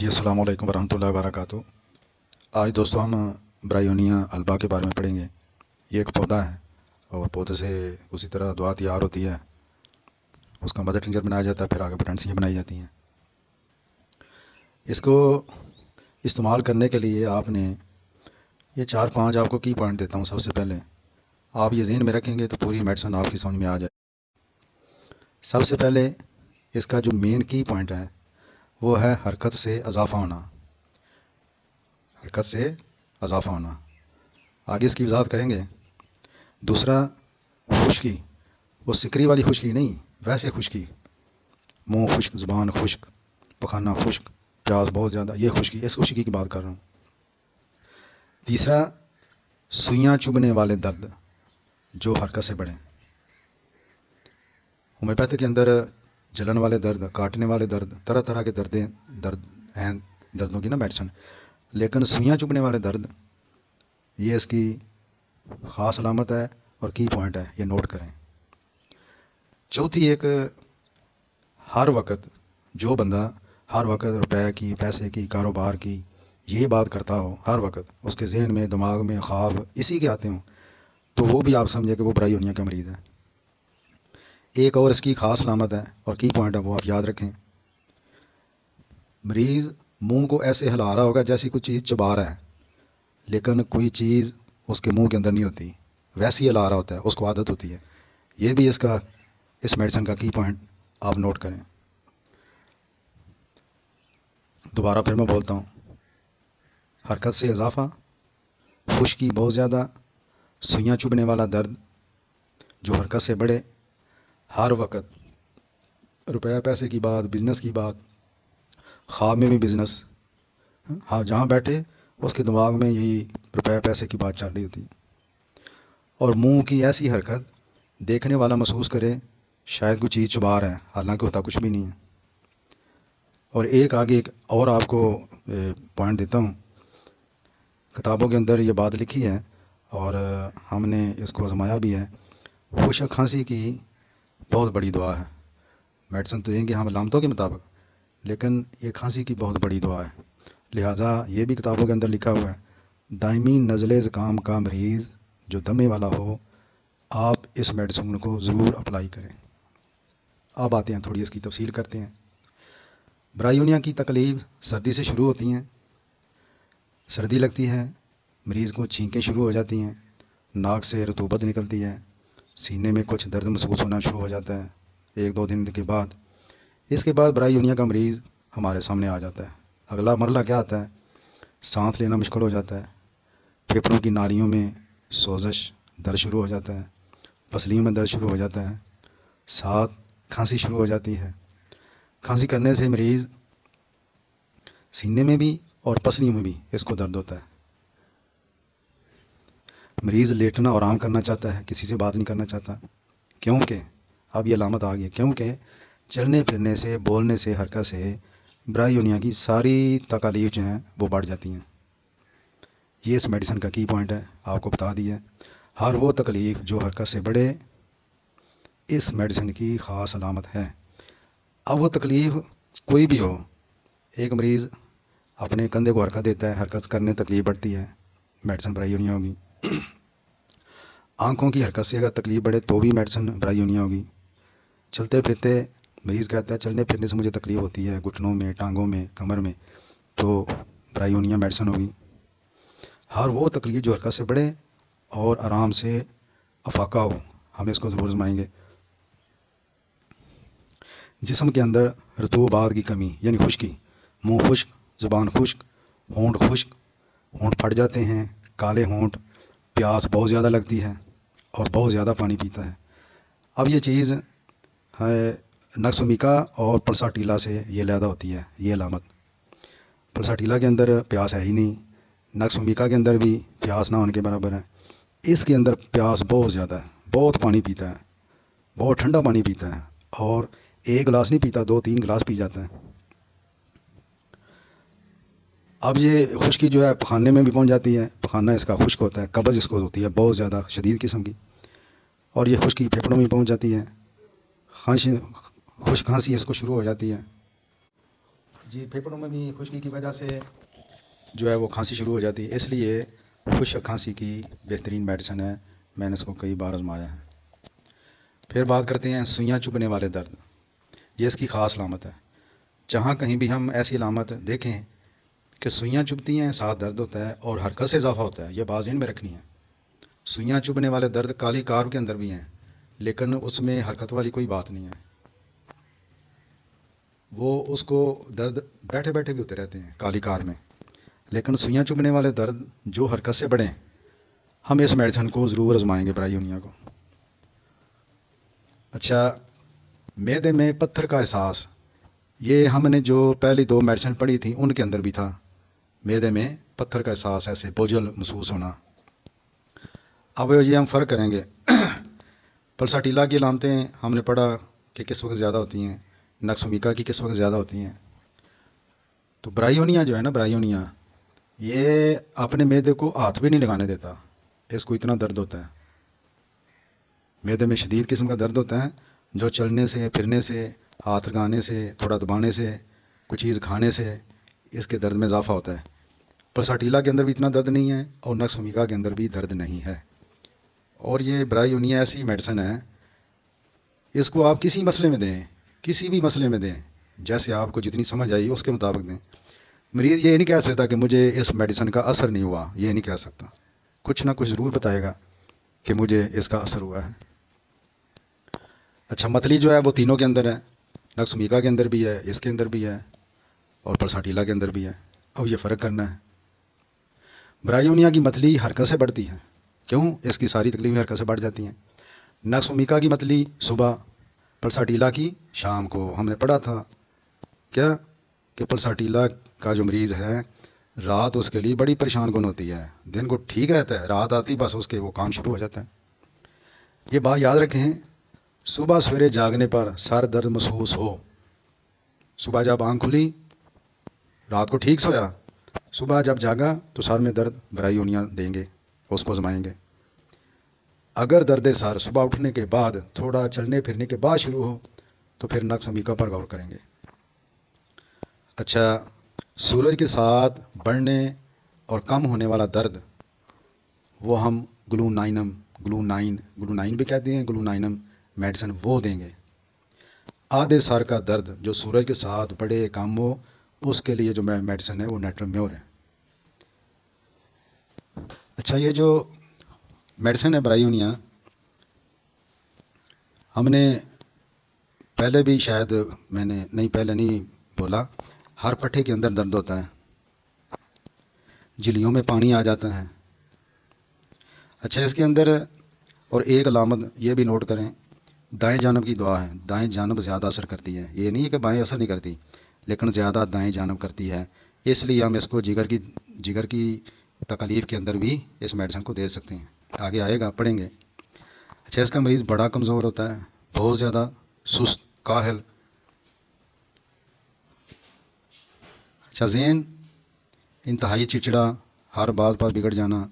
جی السلام علیکم ورحمۃ اللہ وبرکاتہ۔ آج دوستوں ہم برایونیا البا کے بارے میں پڑھیں گے۔ یہ ایک پودا ہے اور پودے سے اسی طرح دعا تیار ہوتی ہے، اس کا مدر ٹنچر بنایا جاتا ہے، پھر آگے پوٹنسیاں بنائی جاتی ہیں۔ اس کو استعمال کرنے کے لیے آپ نے یہ 4-5 آپ کو کی پوائنٹ دیتا ہوں۔ سب سے پہلے آپ یہ ذہن میں رکھیں گے تو پوری میڈیسن آپ کی سمجھ میں آ جائے۔ سب سے پہلے اس کا جو مین کی پوائنٹ ہے وہ ہے حرکت سے اضافہ ہونا۔ حرکت سے اضافہ ہونا، آگے اس کی وضاحت کریں گے۔ دوسرا، خشکی، وہ سکری والی خشکی نہیں، ویسے خشکی، منہ خشک، زبان خشک، پخانہ خشک، پیاس بہت زیادہ، یہ خشکی، اس خشکی کی بات کر رہا ہوں۔ تیسرا، سوئیاں چبھنے والے درد جو حرکت سے بڑھیں۔ ہومیوپیتھی کے اندر جلن والے درد، کاٹنے والے درد، طرح طرح کے درد ہیں، دردوں کی نا میڈیسن، لیکن سوئیاں چبھنے والے درد یہ اس کی خاص علامت ہے اور کی پوائنٹ ہے، یہ نوٹ کریں۔ چوتھی، ایک ہر وقت جو بندہ ہر وقت روپے کی، پیسے کی، کاروبار کی یہ بات کرتا ہو، ہر وقت اس کے ذہن میں، دماغ میں خواب اسی کے آتے ہوں، تو وہ بھی آپ سمجھے کہ وہ برایونیا کا مریض ہے۔ ایک اور اس کی خاص علامت ہے اور کی پوائنٹ ہے، وہ آپ یاد رکھیں۔ مریض منہ کو ایسے ہلا رہا ہوگا جیسی کوئی چیز چبا رہا ہے، لیکن کوئی چیز اس کے منہ کے اندر نہیں ہوتی، ویسی ہلا رہا ہوتا ہے، اس کو عادت ہوتی ہے۔ یہ بھی اس میڈیسن کا کی پوائنٹ آپ نوٹ کریں۔ دوبارہ پھر میں بولتا ہوں، حرکت سے اضافہ، خشکی بہت زیادہ، سوئیاں چبھنے والا درد جو حرکت سے بڑھے، ہر وقت روپے پیسے کی بات، بزنس کی بات، خواب میں بھی بزنس، ہاں جہاں بیٹھے اس کے دماغ میں یہی روپے پیسے کی بات چل رہی ہوتی ہے، اور منہ کی ایسی حرکت دیکھنے والا محسوس کرے شاید کوئی چیز چبا رہا ہے، حالانکہ ہوتا کچھ بھی نہیں ہے۔ اور ایک آگے ایک اور آپ کو پوائنٹ دیتا ہوں، کتابوں کے اندر یہ بات لکھی ہے اور ہم نے اس کو آزمایا بھی ہے۔ خشک کھانسی کی بہت بڑی دعا ہے، میڈیسن تو دیں گے ہم علامتوں کے مطابق، لیکن یہ کھانسی کی بہت بڑی دعا ہے، لہٰذا یہ بھی کتابوں کے اندر لکھا ہوا ہے، دائمی نزلے زکام کا مریض جو دمے والا ہو، آپ اس میڈیسن کو ضرور اپلائی کریں۔ اب آتے ہیں، تھوڑی اس کی تفصیل کرتے ہیں۔ برایونیا کی تکلیف سردی سے شروع ہوتی ہیں، سردی لگتی ہے، مریض کو چھینکیں شروع ہو جاتی ہیں، ناک سے رطوبت نکلتی ہے، سینے میں کچھ درد محسوس ہونا شروع ہو جاتا ہے 1-2 دن کے بعد۔ اس کے بعد برایونیا کا مریض ہمارے سامنے آ جاتا ہے۔ اگلا مرحلہ کیا آتا ہے؟ سانس لینا مشکل ہو جاتا ہے، پھیپھڑوں کی نالیوں میں سوزش، درد شروع ہو جاتا ہے، پسلیوں میں درد شروع ہو جاتا ہے، ساتھ کھانسی شروع ہو جاتی ہے۔ کھانسی کرنے سے مریض سینے میں بھی اور پسلیوں میں بھی اس کو درد ہوتا ہے۔ مریض لیٹنا اور آرام کرنا چاہتا ہے، کسی سے بات نہیں کرنا چاہتا، کیونکہ اب یہ علامت آ گئی ہے، کیونکہ چلنے پھرنے سے، بولنے سے، حرکت سے برایونیا کی ساری تکالیف جو ہیں وہ بڑھ جاتی ہیں۔ یہ اس میڈیسن کا کی پوائنٹ ہے، آپ کو بتا دیا ہے۔ ہر وہ تکلیف جو حرکت سے بڑھے اس میڈیسن کی خاص علامت ہے۔ اب وہ تکلیف کوئی بھی ہو، ایک مریض اپنے کندھے کو حرکت دیتا ہے، حرکت کرنے تکلیف بڑھتی ہے، میڈیسن برایونیا ہوگی۔ آنکھوں کی حرکت سے اگر تکلیف بڑھے تو بھی میڈیسن برایونیا ہوگی۔ چلتے پھرتے مریض کہتا ہے چلنے پھرنے سے مجھے تکلیف ہوتی ہے، گھٹنوں میں، ٹانگوں میں، کمر میں، تو برایونیا میڈیسن ہوگی۔ ہر وہ تکلیف جو حرکت سے بڑھے اور آرام سے افاقہ ہو، ہم اس کو ضرور آزمائیں گے۔ جسم کے اندر رطوبات کی کمی یعنی خشکی، منہ خشک، زبان خشک، ہونٹ خشک، ہونٹ پھٹ جاتے ہیں، کالے ہونٹ، پیاس بہت زیادہ لگتی ہے اور بہت زیادہ پانی پیتا ہے۔ اب یہ چیز ہے نقص میکا اور پلسا ٹیلا سے یہ علیحدہ ہوتی ہے، یہ علامت۔ پلسا ٹیلا کے اندر پیاس ہے ہی نہیں، نقص میکا کے اندر بھی پیاس نہ ہونے کے برابر ہے، اس کے اندر پیاس بہت زیادہ ہے، بہت پانی پیتا ہے، بہت ٹھنڈا پانی پیتا ہے، اور 1 گلاس نہیں پیتا، 2-3 گلاس پی جاتا ہے۔ اب یہ خشکی جو ہے پخانے میں بھی پہنچ جاتی ہے، پخانہ اس کا خشک ہوتا ہے، قبض اس کو ہوتی ہے بہت زیادہ شدید قسم کی، اور یہ خشکی پھیپھڑوں میں پہنچ جاتی ہے، خشک کھانسی اس کو شروع ہو جاتی ہے۔ جی پھیپھڑوں میں بھی خشکی کی وجہ سے جو ہے وہ کھانسی شروع ہو جاتی ہے، اس لیے خشک کھانسی کی بہترین میڈیسن ہے، میں نے اس کو کئی بار آزمایا ہے۔ پھر بات کرتے ہیں سوئیاں چبھنے والے درد، یہ اس کی خاص علامت ہے۔ جہاں کہیں بھی ہم ایسی علامت دیکھیں کہ سوئیاں چبھتی ہیں، ساتھ درد ہوتا ہے اور حرکت سے اضافہ ہوتا ہے، یہ بات ذہن میں رکھنی ہے۔ سوئیاں چبھنے والے درد کالی کار کے اندر بھی ہیں، لیکن اس میں حرکت والی کوئی بات نہیں ہے، وہ اس کو درد بیٹھے بیٹھے بھی ہوتے رہتے ہیں کالی کار میں۔ لیکن سوئیاں چبھنے والے درد جو حرکت سے بڑھیں، ہم اس میڈیسن کو ضرور آزمائیں گے برائے یونیا کو۔ اچھا، معدے میں پتھر کا احساس، یہ ہم نے جو پہلی دو میڈیسن پڑھی تھیں ان کے اندر بھی تھا، معدے میں پتھر کا احساس، ایسے بوجھل محسوس ہونا۔ اب یہ ہم فرق کریں گے۔ پلساٹیلا کی علامتیں ہم نے پڑھا کہ کس وقت زیادہ ہوتی ہیں، نکسومیکا کی کس وقت زیادہ ہوتی ہیں۔ تو برائیونیا جو ہے نا، برائیونیا یہ اپنے معدے کو ہاتھ بھی نہیں لگانے دیتا، اس کو اتنا درد ہوتا ہے، معدے میں شدید قسم کا درد ہوتا ہے، جو چلنے سے، پھرنے سے، ہاتھ لگانے سے، تھوڑا دبانے سے، کوئی چیز کھانے سے اس کے درد میں اضافہ ہوتا ہے۔ پلساٹیلا کے اندر بھی اتنا درد نہیں ہے اور نکسومیکا کے اندر بھی درد نہیں ہے۔ اور یہ برائیونیا ایسی میڈیسن ہے، اس کو آپ کسی مسئلے میں دیں، کسی بھی مسئلے میں دیں، جیسے آپ کو جتنی سمجھ آئی اس کے مطابق دیں۔ مریض یہ نہیں کہہ سکتا کہ مجھے اس میڈیسن کا اثر نہیں ہوا، یہ نہیں کہہ سکتا، کچھ نہ کچھ ضرور بتائے گا کہ مجھے اس کا اثر ہوا ہے۔ اچھا، متلی جو ہے وہ تینوں کے اندر ہے، نکسومیکا کے اندر بھی ہے، اس کے اندر بھی ہے اور پلساٹیلا کے اندر بھی ہے۔ اب یہ فرق کرنا ہے۔ برائیونیا کی متلی حرکت سے بڑھتی ہے، کیوں؟ اس کی ساری تکلیفیں حرکت سے بڑھ جاتی ہیں۔ نکسومیکا کی متلی صبح، پلساٹیلا کی شام کو۔ ہم نے پڑھا تھا کیا کہ پلساٹیلا کا جو مریض ہے، رات اس کے لیے بڑی پریشان کن ہوتی ہے، دن کو ٹھیک رہتا ہے، رات آتی بس اس کے وہ کام شروع ہو جاتا ہے۔ یہ بات یاد رکھیں، صبح سویرے جاگنے پر سر درد محسوس ہو، صبح جب آنکھ کھلی، رات کو ٹھیک سویا، صبح جب جاگا تو سر میں درد، برائیونیا دیں گے، اس کو آزمائیں گے۔ اگر درد سر صبح اٹھنے کے بعد، تھوڑا چلنے پھرنے کے بعد شروع ہو تو پھر نکسومیکا پر غور کریں گے۔ اچھا، سورج کے ساتھ بڑھنے اور کم ہونے والا درد، وہ ہم گلونائن بھی کہتے ہیں، گلونائنم میڈیسن وہ دیں گے۔ آدھے سر کا درد جو سورج کے ساتھ بڑھے کم ہو، اس کے لیے جو میڈیسن ہے وہ نیٹرمیور ہے۔ اچھا، یہ جو میڈیسن ہے برائیونیا، ہم نے پہلے بھی شاید میں نے پہلے نہیں بولا، ہر پٹھے کے اندر درد ہوتا ہے، جھلیوں میں پانی آ جاتا ہے۔ اچھا، اس کے اندر اور ایک علامت یہ بھی نوٹ کریں، دائیں جانب کی دعا ہے، دائیں جانب زیادہ اثر کرتی ہے، یہ نہیں ہے کہ بائیں اثر نہیں کرتی، لیکن زیادہ دائیں جانب کرتی ہے، اس لیے ہم اس کو جگر کی تکلیف کے اندر بھی اس میڈیسن کو دے سکتے ہیں، آگے آئے گا پڑھیں گے۔ اچھا، اس کا مریض بڑا کمزور ہوتا ہے، بہت زیادہ سست، کاہل۔ اچھا، ذہن انتہائی چڑچڑا، ہر بات پر بگڑ جانا،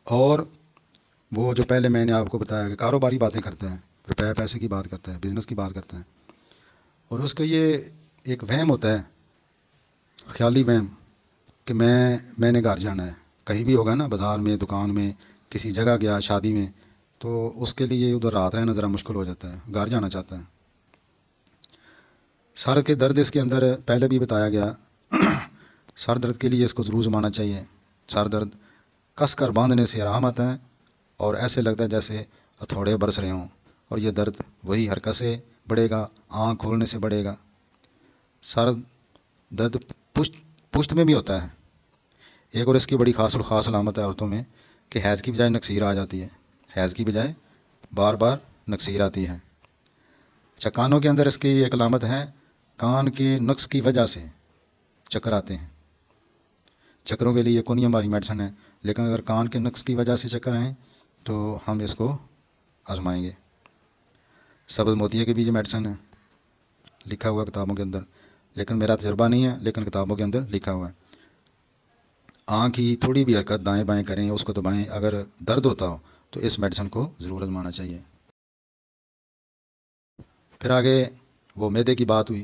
اور وہ جو پہلے میں نے آپ کو بتایا کہ کاروباری باتیں کرتا ہے، روپے پیسے کی بات کرتا ہے، بزنس کی بات کرتا ہے، اور اس کا یہ ایک وہم ہوتا ہے، خیالی وہم، کہ میں نے گھر جانا ہے، کہیں بھی ہوگا نا، بازار میں، دکان میں، کسی جگہ گیا، شادی میں، تو اس کے لیے ادھر رات رہنا ذرا مشکل ہو جاتا ہے، گھر جانا چاہتا ہے۔ سر کے درد اس کے اندر پہلے بھی بتایا گیا، سر درد کے لیے اس کو ضرور زمانا چاہیے۔ سر درد کس کر باندھنے سے آرام آتا ہے اور ایسے لگتا ہے جیسے ہتھوڑے برس رہے ہوں، اور یہ درد وہی حرکت سے بڑھے گا، آنکھ کھولنے سے بڑھے گا۔ سر درد پشت میں بھی ہوتا ہے، ایک اور اس کی بڑی خاص علامت ہے عورتوں میں کہ حیض کی بجائے نکسیر آ جاتی ہے، حیض کی بجائے بار بار نکسیر آتی ہے۔ اچھا، کانوں کے اندر اس کی ایک علامت ہے، کان کے نقص کی وجہ سے چکر آتے ہیں، چکروں کے لیے کون ہماری میڈیسن ہے، لیکن اگر کان کے نقص کی وجہ سے چکر آئیں تو ہم اس کو آزمائیں گے۔ سبز موتیے کی بھی یہ میڈیسن ہے، لکھا ہوا کتابوں کے اندر، لیکن میرا تجربہ نہیں ہے، لیکن کتابوں کے اندر لکھا ہوا ہے۔ آنکھ کی تھوڑی بھی حرکت دائیں بائیں کریں، اس کو دبائیں، اگر درد ہوتا ہو تو اس میڈیسن کو ضرور آزمانا چاہیے۔ پھر آگے وہ معدے کی بات ہوئی،